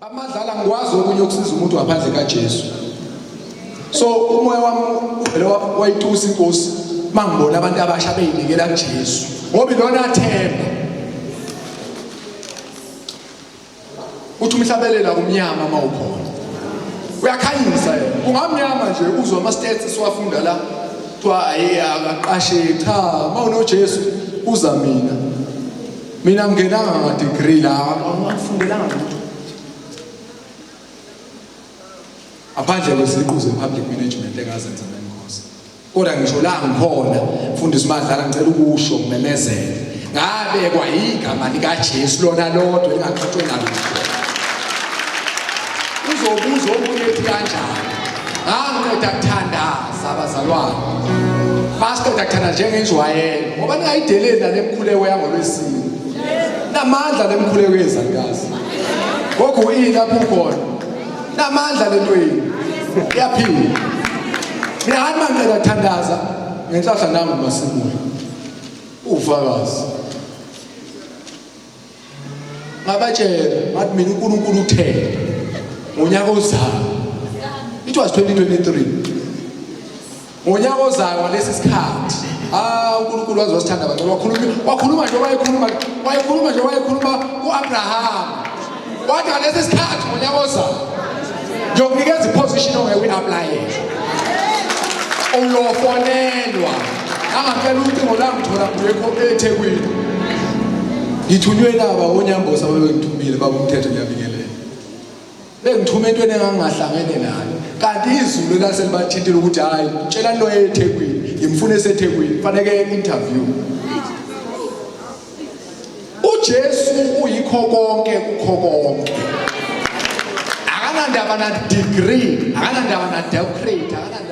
Amadlala ngikwazi okunye ukusiza umuntu ngaphandle kaJesu. So umoya wami uvela wayitusa inkosi mangibona abantu abasha beyinikela kuJesu. Ngoba ilona themba. Uthi umhlabelela kumnyama mawukhona. Uyakhanyisa yena. Ungamnyama nje uzwa ama stats siwafunda la. Kuthiwa akaqashe cha mawunoJesu uza mina. Mina ngingenanga nga degree la angifundelanga lutho. Aphandle kweziqu ze-public management engazenza nenkosi. Kodwa ngisho la ngikhona mfundisi Madlala ngicela ukusho ngimemezele. Ngabekwa igama likaJesu lona lodwa lingaxoxwe nalutho. Uzobuza omunye ethi kanjani. Ngiqeda kuthandaza abazalwane. Basiqeda kuthandaza njengenjwayelo. Ngoba ningayideleli nalemkhuleko yangolwesini. Namandla lemkhuleko yezalikazi. Gogo uyini lapho ukhona? Namandla lentweni. Iyaphila. Mina hayi mangicela kuthandaza ngenhlahla nangu masimula. Ufakazi. Ngabatshela ngathi mina uNkulunkulu uthe ngonyaka ozayo. It was 2023. Ngonyaka ozayo ngalesi sikhathi. uNkulunkulu wazosithanda abantu wakhuluma nje wayekhuluma kuAbraham. Wathi ngalesi sikhathi ngonyaka ozayo ngiyokunikeza iposition ongeke uyi-apply. Uyofonelwa. Angakela ucingo lami thola kuye eThekwini. Ngithunywe laba onyamboza ababengithumile babumthetho ngiyabingelela. Bengithume entweni engangahlangene nayo. Kanti izulu elaselibathintile ukuthi hayi tshela lo eThekwini ngimfune eseThekwini kufanele interview. uJesu uyikho konke kukho konke. Akanandaba na degree, akanandaba na doctorate, akanandaba